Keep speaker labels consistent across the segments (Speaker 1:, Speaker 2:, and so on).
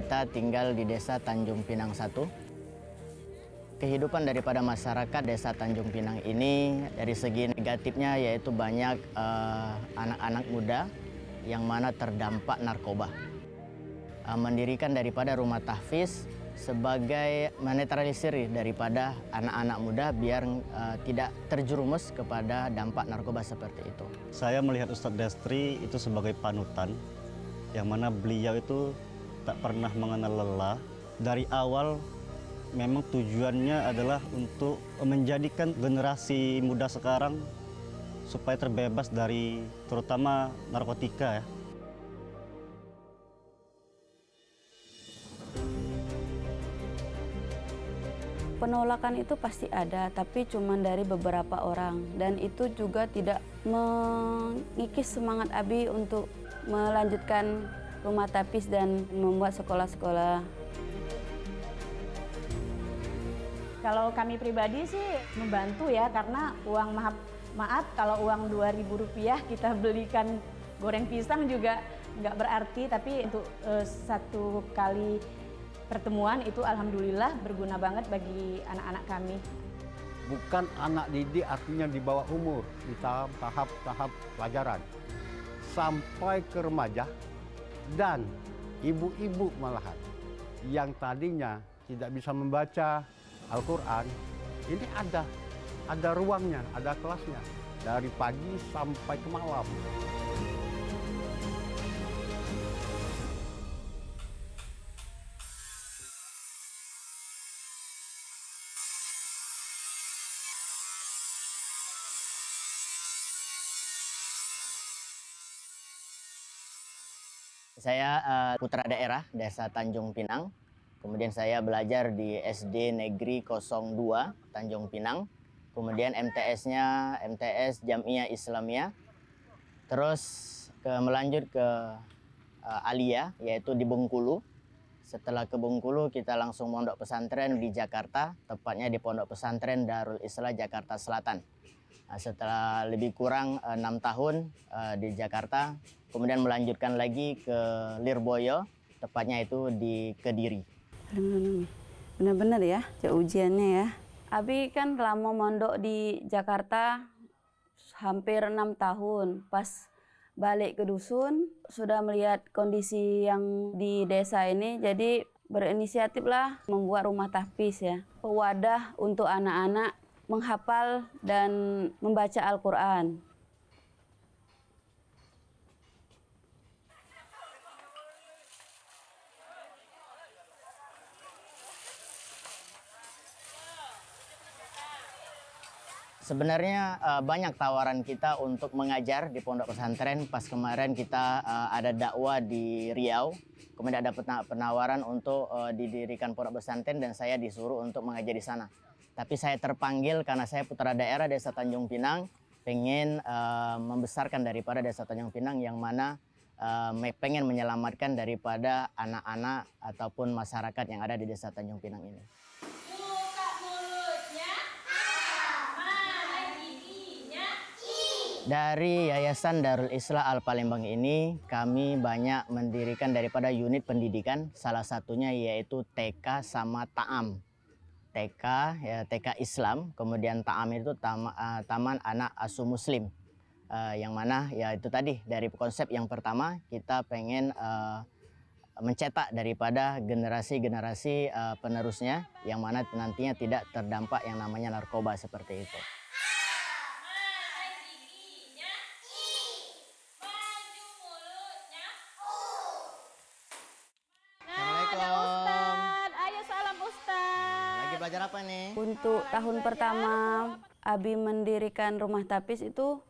Speaker 1: kita tinggal di Desa Tanjung Pinang 1. Kehidupan daripada masyarakat Desa Tanjung Pinang ini dari segi negatifnya yaitu banyak anak-anak muda yang mana terdampak narkoba. Mendirikan daripada rumah tahfiz sebagai menetralisir daripada anak-anak muda biar tidak terjerumus kepada dampak narkoba seperti itu.
Speaker 2: Saya melihat Ustadz Destri itu sebagai panutan, yang mana beliau itu tak pernah mengenal lelah. Dari awal memang tujuannya adalah untuk menjadikan generasi muda sekarang supaya terbebas dari terutama narkotika ya.
Speaker 3: Penolakan itu pasti ada, tapi cuma dari beberapa orang. Dan itu juga tidak mengikis semangat Abi untuk melanjutkan rumah tahfiz dan membuat sekolah-sekolah.
Speaker 4: Kalau kami pribadi sih membantu ya, karena uang maaf kalau uang Rp2.000 kita belikan goreng pisang juga nggak berarti, tapi untuk satu kali pertemuan itu alhamdulillah berguna banget bagi anak-anak kami.
Speaker 5: Bukan anak didik artinya di bawah umur, di tahap pelajaran, sampai ke remaja dan ibu-ibu malahan yang tadinya tidak bisa membaca Al-Quran, ini ada ruangnya, ada kelasnya dari pagi sampai ke malam.
Speaker 1: Saya putra daerah Desa Tanjung Pinang. Kemudian saya belajar di SD Negeri 02 Tanjung Pinang. Kemudian MTS-nya MTS Jamiah Islamiyah. Terus melanjut ke Aliyah yaitu di Bengkulu. Setelah ke Bengkulu kita langsung mondok pesantren di Jakarta, tepatnya di Pondok Pesantren Darul Islah Jakarta Selatan. Setelah lebih kurang 6 tahun di Jakarta, kemudian melanjutkan lagi ke Lirboyo, tepatnya itu di Kediri.
Speaker 3: Benar-benar ya, ujiannya ya. Abi kan lama mondok di Jakarta hampir 6 tahun. Pas balik ke dusun, sudah melihat kondisi yang di desa ini, jadi berinisiatiflah membuat rumah tahfiz ya. Wadah untuk anak-anak menghafal dan membaca Al-Quran.
Speaker 1: Sebenarnya banyak tawaran kita untuk mengajar di pondok pesantren. Pas kemarin kita ada dakwah di Riau, kemudian ada penawaran untuk didirikan pondok pesantren dan saya disuruh untuk mengajar di sana. Tapi saya terpanggil karena saya putra daerah Desa Tanjung Pinang, pengen membesarkan daripada Desa Tanjung Pinang yang mana pengen menyelamatkan daripada anak-anak ataupun masyarakat yang ada di Desa Tanjung Pinang ini. Dari Yayasan Darul Islah Al Palembang ini kami banyak mendirikan daripada unit pendidikan, salah satunya yaitu TK sama Ta'am. TK ya TK Islam, kemudian Ta'am itu Taman Anak Asuh Muslim. Yang mana ya itu tadi dari konsep yang pertama kita pengen mencetak daripada generasi-generasi penerusnya yang mana nantinya tidak terdampak yang namanya narkoba seperti itu. Belajar apa nih?
Speaker 3: Untuk tahun pertama Abi mendirikan rumah tahfiz itu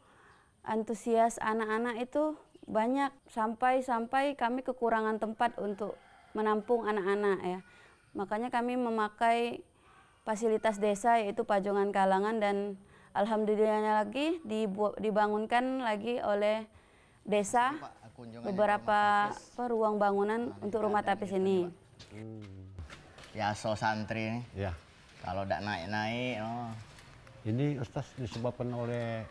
Speaker 3: antusias anak-anak itu banyak sampai kami kekurangan tempat untuk menampung anak-anak ya. Makanya kami memakai fasilitas desa yaitu Pajongan Kalangan dan alhamdulillahnya lagi dibangunkan lagi oleh desa beberapa ruang bangunan untuk rumah tahfiz ini.
Speaker 1: Ya so santri nih.
Speaker 5: Ya.
Speaker 1: Kalau tidak naik-naik, oh.
Speaker 5: Ini Ustaz disebabkan oleh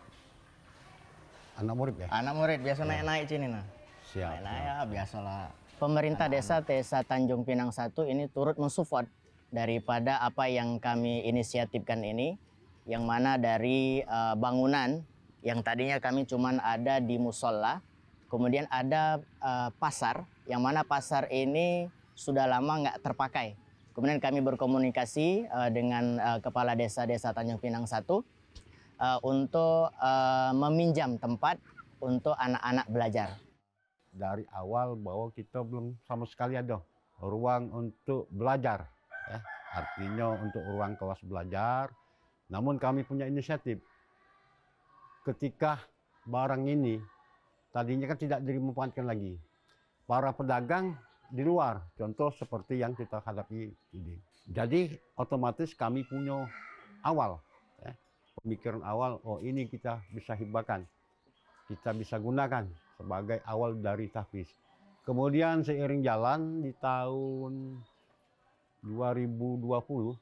Speaker 5: anak murid ya?
Speaker 1: Anak murid biasa naik-naik sini nah.
Speaker 5: Siap.
Speaker 1: Naik-naik ya biasalah. Pemerintah Desa Tanjung Pinang 1 ini turut mensupport daripada apa yang kami inisiatifkan ini, yang mana dari bangunan yang tadinya kami cuman ada di musola, kemudian ada pasar, yang mana pasar ini sudah lama nggak terpakai. Kemudian kami berkomunikasi dengan Kepala Desa Tanjung Pinang 1 untuk meminjam tempat untuk anak-anak belajar.
Speaker 5: Dari awal bahwa kita belum sama sekali ada ruang untuk belajar, ya. Artinya untuk ruang kelas belajar. Namun kami punya inisiatif. Ketika barang ini tadinya kan tidak dimanfaatkan lagi, para pedagang di luar, contoh seperti yang kita hadapi ini. Jadi otomatis kami punya awal, ya, pemikiran awal, oh ini kita bisa hibahkan, kita bisa gunakan sebagai awal dari tahfiz. Kemudian seiring jalan di tahun 2020,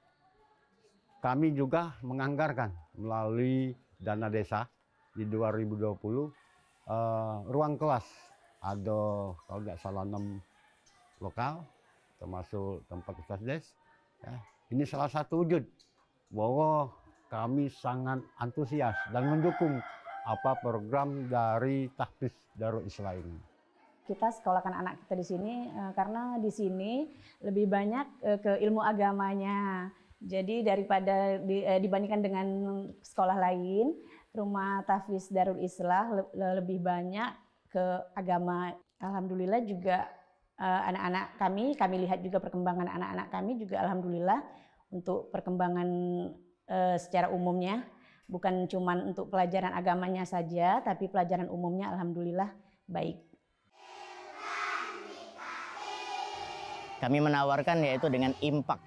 Speaker 5: kami juga menganggarkan melalui dana desa di 2020 ruang kelas. Ada kalau tidak salah 6 lokal, termasuk tempat Ustaz Des. Ya, ini salah satu wujud bahwa kami sangat antusias dan mendukung apa program dari tahfiz Darul Islah ini.
Speaker 4: Kita sekolahkan anak kita di sini karena di sini lebih banyak ke ilmu agamanya. Jadi daripada dibandingkan dengan sekolah lain, rumah tahfiz Darul Islah lebih banyak ke agama. Alhamdulillah juga anak-anak kami lihat juga perkembangan anak-anak kami juga alhamdulillah untuk perkembangan secara umumnya, bukan cuma untuk pelajaran agamanya saja, tapi pelajaran umumnya alhamdulillah baik.
Speaker 1: Kami menawarkan yaitu dengan impak,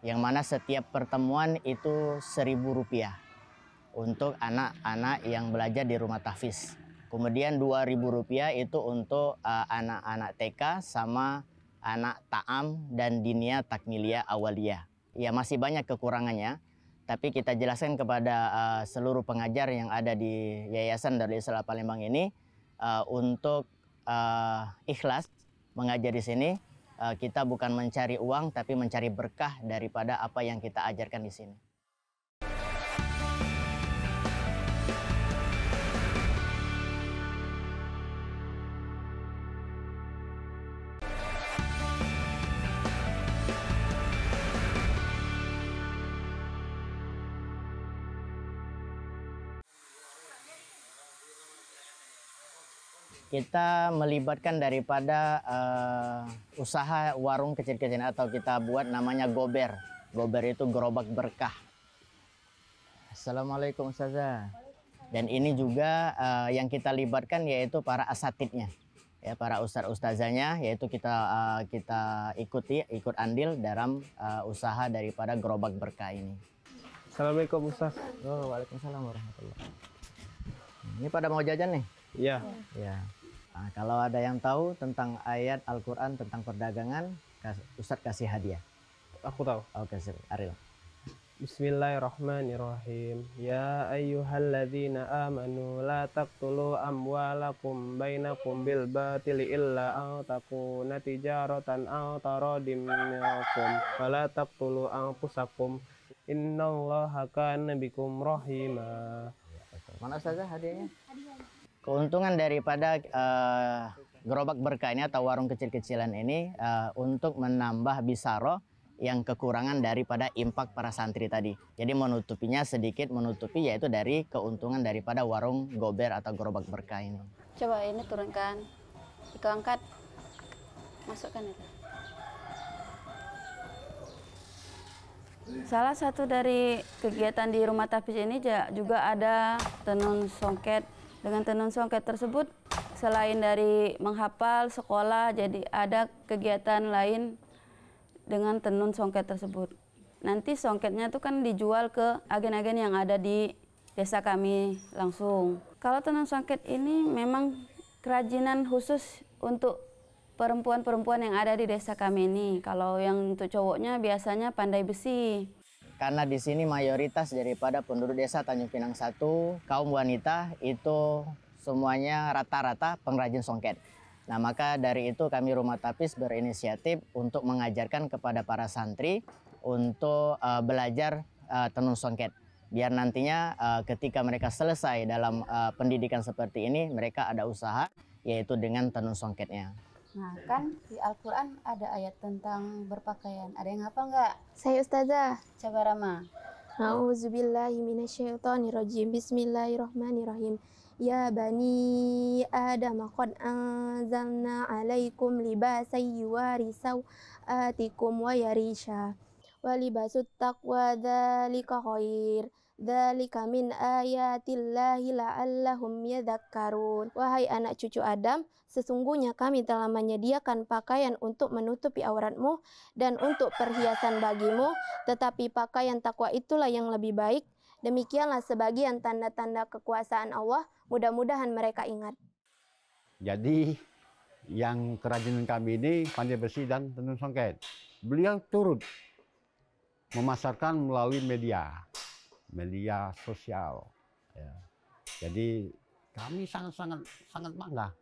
Speaker 1: yang mana setiap pertemuan itu Rp1.000 untuk anak-anak yang belajar di rumah tahfiz. Kemudian Rp2.000 itu untuk anak-anak TK sama anak ta'am dan dinia takmilia awaliyah. Ya masih banyak kekurangannya, tapi kita jelaskan kepada seluruh pengajar yang ada di Yayasan Darul Islah Palembang ini untuk ikhlas mengajar di sini. Kita bukan mencari uang, tapi mencari berkah daripada apa yang kita ajarkan di sini. Kita melibatkan daripada usaha warung kecil-kecilan atau kita buat namanya gober. Gober itu gerobak berkah. Assalamualaikum Ustazah. Dan ini juga yang kita libatkan yaitu para asatidnya, ya, para ustaz-ustazanya, yaitu kita ikut andil dalam usaha daripada gerobak berkah ini.
Speaker 6: Assalamualaikum Ustaz.
Speaker 1: Oh, waalaikumsalam warahmatullahi. Ini pada mau jajan nih?
Speaker 6: Iya.
Speaker 1: Ya. Nah, kalau ada yang tahu tentang ayat Al-Quran tentang perdagangan, Ustadz kasih hadiah.
Speaker 6: Aku tahu.
Speaker 1: Oke, Ariel.
Speaker 6: Bismillahirrahmanirrahim. Ya ayyuhalladzina amanu la taqtulu amwalakum bainakum bil batili illa an takuna tijaratan aw taradim minkum wa la taqtulu anfusakum innallaha kana bikum rahima.
Speaker 1: Mana saja hadiahnya? Keuntungan daripada gerobak berkah ini atau warung kecil-kecilan ini untuk menambah bisaro yang kekurangan daripada impak para santri tadi. Jadi menutupi yaitu dari keuntungan daripada warung gober atau gerobak berkah ini.
Speaker 3: Coba ini turunkan, Iko angkat, masukkan itu. Salah satu dari kegiatan di rumah tahfiz ini juga ada tenun songket. Dengan tenun songket tersebut, selain dari menghafal sekolah, jadi ada kegiatan lain dengan tenun songket tersebut. Nanti songketnya itu kan dijual ke agen-agen yang ada di desa kami langsung. Kalau tenun songket ini memang kerajinan khusus untuk perempuan-perempuan yang ada di desa kami ini. Kalau yang untuk cowoknya biasanya pandai besi.
Speaker 1: Karena di sini mayoritas daripada penduduk desa Tanjung Pinang 1, kaum wanita itu semuanya rata-rata pengrajin songket. Nah, maka dari itu kami Rumah Tapis berinisiatif untuk mengajarkan kepada para santri untuk belajar tenun songket. Biar nantinya ketika mereka selesai dalam pendidikan seperti ini, mereka ada usaha, yaitu dengan tenun songketnya.
Speaker 3: Nah, kan di Al-Quran ada ayat tentang berpakaian. Ada yang hafal nggak?
Speaker 7: Saya Ustazah.
Speaker 3: Coba Rama.
Speaker 7: A'udzubillahi minasyaitonirrajim. Bismillahirrahmanirrahim. Ya bani Adam qad anzalna 'alaikum libasan yuwari sawatikum wa yarisha. Wa libasut taqwa dzalika khair. Dzalika min ayatillahi la'allahum yadhakkarun. Wahai anak cucu Adam, sesungguhnya kami telah menyediakan pakaian untuk menutupi auratmu dan untuk perhiasan bagimu, tetapi pakaian takwa itulah yang lebih baik. Demikianlah sebagian tanda-tanda kekuasaan Allah, mudah-mudahan mereka ingat.
Speaker 5: Jadi yang kerajinan kami ini pandai besi dan tenun songket. Beliau turut memasarkan melalui media sosial. Ya. Jadi kami sangat bangga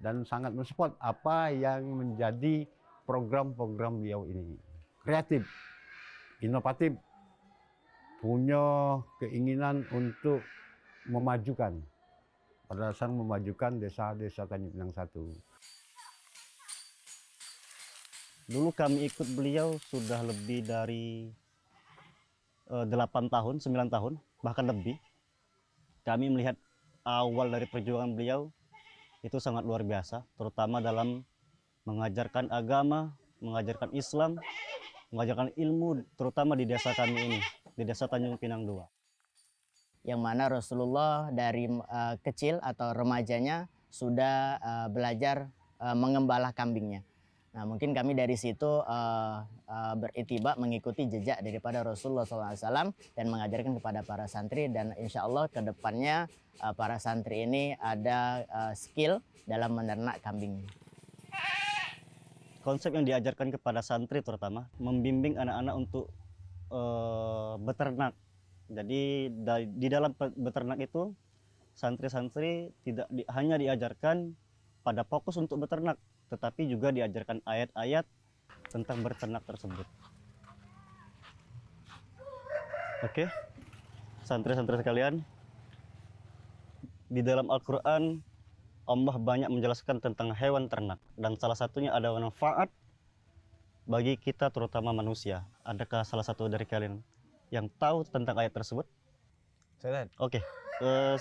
Speaker 5: dan sangat mensupport apa yang menjadi program-program beliau ini. Kreatif, inovatif, punya keinginan untuk memajukan, pada dasar memajukan desa-desa Tanjung Pinang 1.
Speaker 2: Dulu kami ikut beliau sudah lebih dari 8 tahun, 9 tahun, bahkan lebih. Kami melihat awal dari perjuangan beliau itu sangat luar biasa, terutama dalam mengajarkan agama, mengajarkan Islam, mengajarkan ilmu, terutama di desa kami ini, di desa Tanjung Pinang 2.
Speaker 1: Yang mana Rasulullah dari kecil atau remajanya sudah belajar mengembala kambingnya. Nah, mungkin kami dari situ beritiba mengikuti jejak daripada Rasulullah SAW dan mengajarkan kepada para santri, dan insya Allah ke depannya para santri ini ada skill dalam menernak kambing.
Speaker 2: Konsep yang diajarkan kepada santri terutama membimbing anak-anak untuk beternak. Jadi di dalam beternak itu santri-santri tidak hanya diajarkan pada fokus untuk beternak, tetapi juga diajarkan ayat-ayat tentang beternak tersebut. Oke, santri-santri sekalian, di dalam Al-Quran Allah banyak menjelaskan tentang hewan ternak, dan salah satunya ada manfaat bagi kita terutama manusia. Adakah salah satu dari kalian yang tahu tentang ayat tersebut?
Speaker 8: Saya.
Speaker 2: Oke,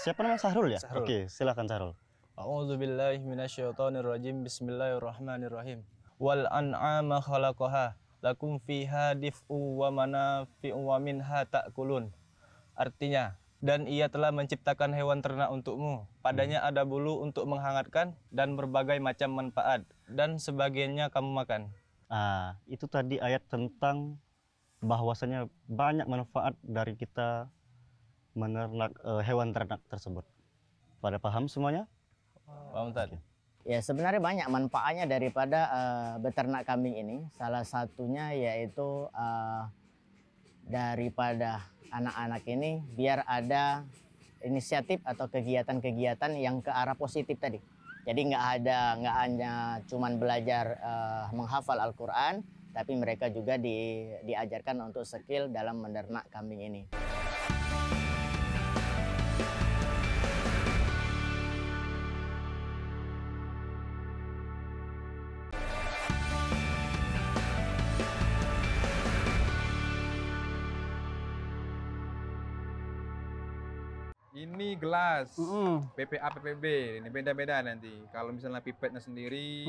Speaker 2: siapa namanya? Sahrul ya?
Speaker 8: Sahrul.
Speaker 2: Oke, silakan Sahrul.
Speaker 8: A'udzubillahi minasyaitonirrajim. Bismillahirrahmanirrahim. Wal an'ama khalaqaha lakum fiha dif'u wa manafi'u wa minha ta'kulun. Artinya, dan ia telah menciptakan hewan ternak untukmu. Padanya ada bulu untuk menghangatkan dan berbagai macam manfaat, dan sebagiannya kamu makan.
Speaker 2: Itu tadi ayat tentang bahwasanya banyak manfaat dari kita menernak hewan ternak tersebut. Pada paham semuanya?
Speaker 8: Paham Ustaz?
Speaker 1: Ya, sebenarnya banyak manfaatnya daripada beternak kambing ini. Salah satunya yaitu daripada anak-anak ini biar ada inisiatif atau kegiatan-kegiatan yang ke arah positif tadi. Jadi nggak hanya cuman belajar menghafal Al-Quran, tapi mereka juga diajarkan untuk skill dalam menernak kambing ini.
Speaker 9: Ini gelas PPA PPB, ini beda-beda nanti. Kalau misalnya pipetnya sendiri,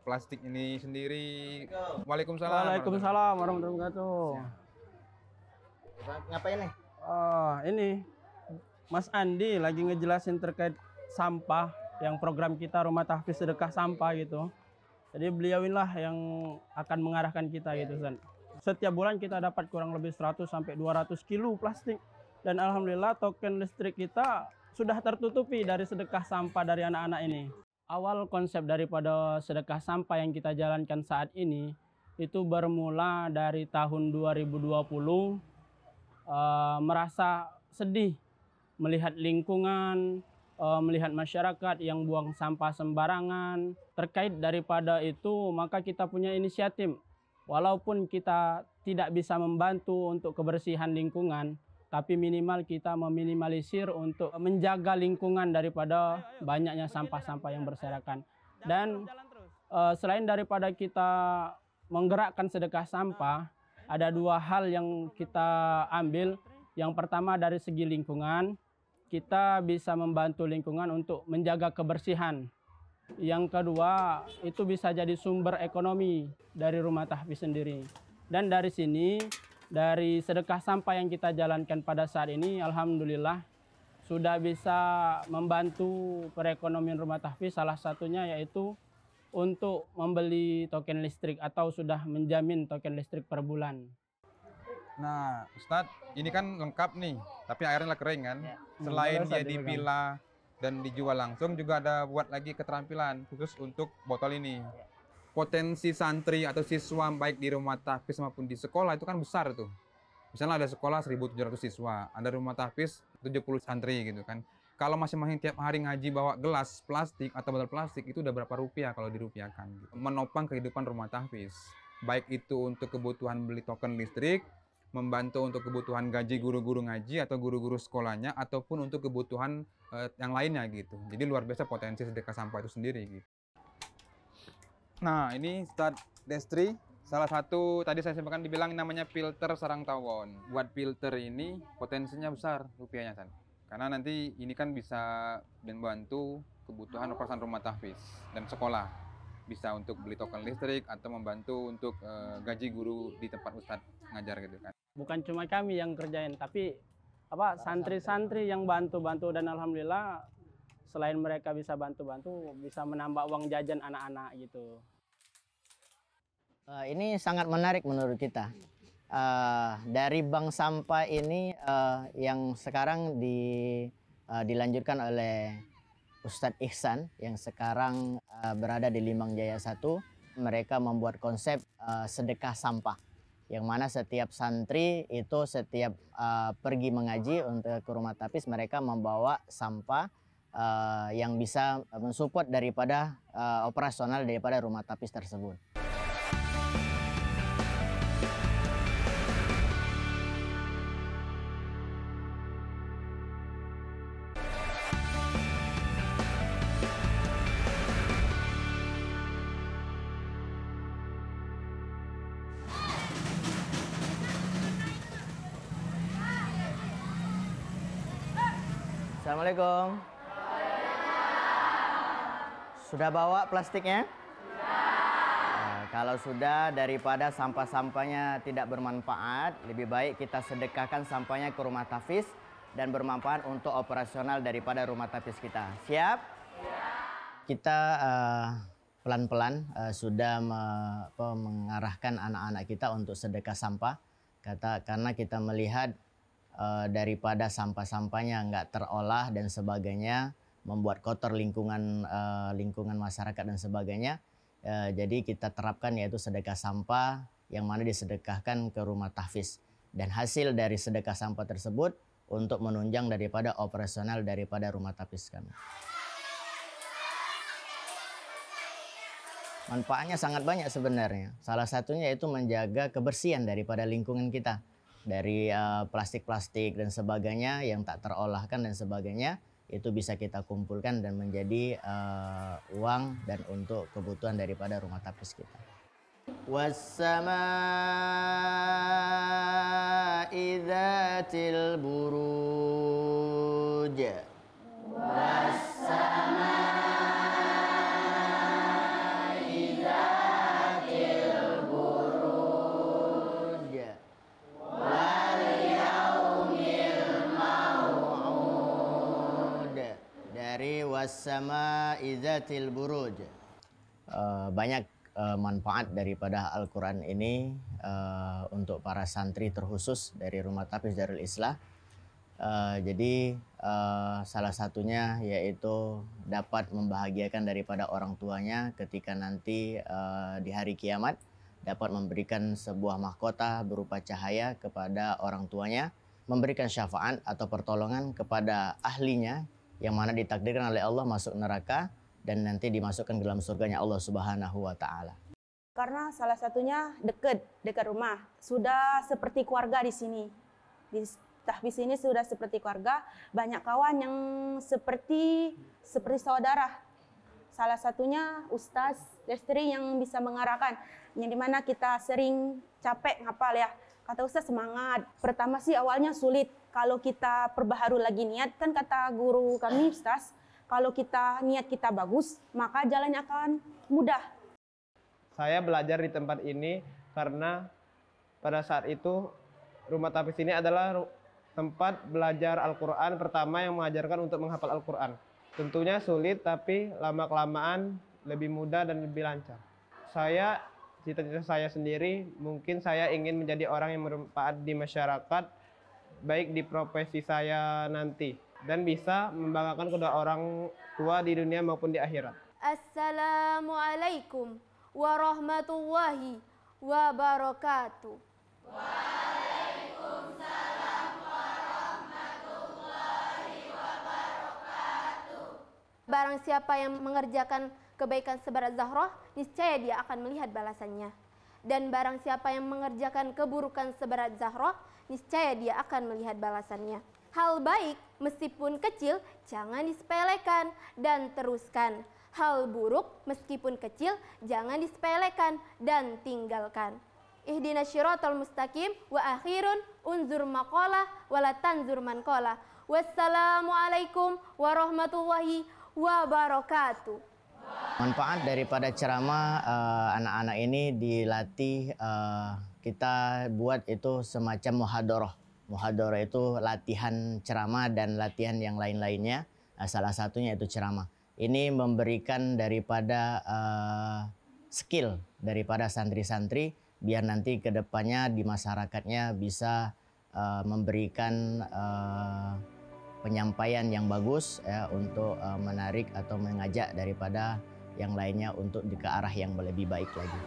Speaker 9: plastik ini sendiri. Waalaikumsalam.
Speaker 6: Waalaikumsalam warahmatullahi wabarakatuh.
Speaker 1: Ngapain nih?
Speaker 6: Ini Mas Andi lagi ngejelasin terkait sampah yang program kita Rumah Tahfiz Sedekah Sampah gitu. Jadi beliau inilah yang akan mengarahkan kita gitu kan. Setiap bulan kita dapat kurang lebih 100 sampai 200 kilo plastik. Dan alhamdulillah token listrik kita sudah tertutupi dari sedekah sampah dari anak-anak ini. Awal konsep daripada sedekah sampah yang kita jalankan saat ini itu bermula dari tahun 2020, merasa sedih melihat lingkungan melihat masyarakat yang buang sampah sembarangan. Terkait daripada itu, maka kita punya inisiatif. Walaupun kita tidak bisa membantu untuk kebersihan lingkungan, tapi minimal kita meminimalisir untuk menjaga lingkungan daripada banyaknya sampah-sampah yang berserakan. Dan selain daripada kita menggerakkan sedekah sampah, ada dua hal yang kita ambil. Yang pertama dari segi lingkungan, kita bisa membantu lingkungan untuk menjaga kebersihan. Yang kedua, itu bisa jadi sumber ekonomi dari rumah tahfiz sendiri. Dan dari sini, dari sedekah sampah yang kita jalankan pada saat ini, alhamdulillah sudah bisa membantu perekonomian rumah tahfiz. Salah satunya yaitu untuk membeli token listrik atau sudah menjamin token listrik per bulan.
Speaker 9: Nah, Ustadz, ini kan lengkap nih, tapi airnya kering kan. Selain dia dipilah dan dijual langsung, juga ada buat lagi keterampilan khusus untuk botol ini. Potensi santri atau siswa baik di rumah tahfiz maupun di sekolah itu kan besar tuh. Misalnya ada sekolah 1.700 siswa, ada rumah tahfiz 70 santri gitu kan. Kalau masing-masing tiap hari ngaji bawa gelas plastik atau botol plastik, itu udah berapa rupiah kalau dirupiahkan gitu. Menopang kehidupan rumah tahfiz. Baik itu untuk kebutuhan beli token listrik, membantu untuk kebutuhan gaji guru-guru ngaji atau guru-guru sekolahnya, ataupun untuk kebutuhan yang lainnya gitu. Jadi luar biasa potensi sedekah sampah itu sendiri gitu. Nah, ini Ustadz Destri, salah satu tadi saya sampaikan dibilang namanya filter sarang tawon. Buat filter ini potensinya besar rupiahnya, San. Karena nanti ini kan bisa membantu kebutuhan operasional rumah tahfiz dan sekolah. Bisa untuk beli token listrik atau membantu untuk gaji guru di tempat Ustadz ngajar gitu kan.
Speaker 6: Bukan cuma kami yang kerjain, tapi santri-santri yang bantu-bantu, dan alhamdulillah selain mereka bisa bantu-bantu, bisa menambah uang jajan anak-anak gitu.
Speaker 1: Ini sangat menarik menurut kita. Dari bank sampah ini yang sekarang dilanjutkan oleh Ustadz Ihsan yang sekarang berada di Limang Jaya 1, mereka membuat konsep sedekah sampah, yang mana setiap santri itu setiap pergi mengaji untuk ke rumah tahfiz, mereka membawa sampah yang bisa mensupport daripada operasional daripada rumah tahfiz tersebut. Assalamualaikum. Sudah bawa plastiknya? Kalau sudah, daripada sampah-sampahnya tidak bermanfaat, lebih baik kita sedekahkan sampahnya ke rumah tahfiz dan bermanfaat untuk operasional daripada rumah tahfiz kita. Siap? Kita pelan-pelan sudah mengarahkan anak-anak kita untuk sedekah sampah, karena kita melihat daripada sampah-sampahnya nggak terolah dan sebagainya, membuat kotor lingkungan masyarakat dan sebagainya. Jadi kita terapkan yaitu sedekah sampah yang mana disedekahkan ke rumah tahfiz, dan hasil dari sedekah sampah tersebut untuk menunjang daripada operasional daripada rumah tahfiz kami. Manfaatnya sangat banyak sebenarnya. Salah satunya yaitu menjaga kebersihan daripada lingkungan kita. Dari plastik-plastik dan sebagainya yang tak terolahkan dan sebagainya, itu bisa kita kumpulkan dan menjadi uang dan untuk kebutuhan daripada rumah tahfiz kita. Wassama'i dzatil buruj. Wassama'i dzatil buruj. Banyak manfaat daripada Al-Quran ini untuk para santri terkhusus dari rumah tahfiz Darul Islah. Jadi salah satunya yaitu dapat membahagiakan daripada orang tuanya ketika nanti di hari kiamat, dapat memberikan sebuah mahkota berupa cahaya kepada orang tuanya, memberikan syafaat atau pertolongan kepada ahlinya yang mana ditakdirkan oleh Allah masuk neraka dan nanti dimasukkan ke dalam surganya Allah Subhanahu wa taala.
Speaker 10: Karena salah satunya dekat rumah. Sudah seperti keluarga di sini. Di tahfiz ini sudah seperti keluarga, banyak kawan yang seperti saudara. Salah satunya Ustaz Destri yang bisa mengarahkan, yang dimana kita sering capek ngapal ya. Kata Ustaz semangat. Pertama sih awalnya sulit. Kalau kita perbaharui lagi niat, kan kata guru kami Ustaz, kalau niat kita bagus, maka jalannya akan mudah.
Speaker 11: Saya belajar di tempat ini karena pada saat itu rumah tahfiz ini adalah tempat belajar Al-Quran pertama yang mengajarkan untuk menghafal Al-Quran. Tentunya sulit, tapi lama-kelamaan lebih mudah dan lebih lancar. Cita-cita saya sendiri, mungkin saya ingin menjadi orang yang bermanfaat di masyarakat, baik di profesi saya nanti, dan bisa membanggakan kedua orang tua di dunia maupun di akhirat.
Speaker 7: Assalamualaikum warahmatullahi wabarakatuh. Waalaikumsalam warahmatullahi wabarakatuh. Barang siapa yang mengerjakan kebaikan seberat Zahroh, niscaya dia akan melihat balasannya. Dan barang siapa yang mengerjakan keburukan seberat Zahroh, niscaya dia akan melihat balasannya. Hal baik meskipun kecil jangan disepelekan dan teruskan. Hal buruk meskipun kecil jangan disepelekan dan tinggalkan. Ihdinas syiratal mustaqim wa akhirun unzur maqalah wa la tanzur man qala. Wassalamualaikum warahmatullahi wabarakatuh.
Speaker 1: Manfaat daripada ceramah anak-anak ini dilatih, kita buat itu semacam muhadharah. Muhadharah itu latihan ceramah dan latihan yang lain-lainnya. Salah satunya itu ceramah. Ini memberikan daripada skill daripada santri-santri biar nanti ke depannya di masyarakatnya bisa memberikan penyampaian yang bagus ya, untuk menarik atau mengajak daripada yang lainnya untuk ke arah yang lebih baik lagi.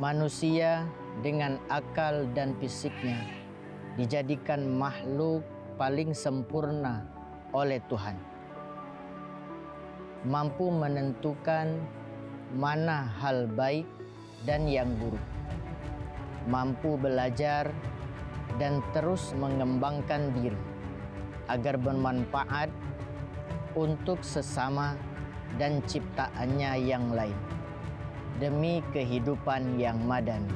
Speaker 1: Manusia dengan akal dan fisiknya dijadikan makhluk paling sempurna oleh Tuhan. Mampu menentukan mana hal baik dan yang buruk. Mampu belajar dan terus mengembangkan diri agar bermanfaat untuk sesama dan ciptaannya yang lain, demi kehidupan yang madani.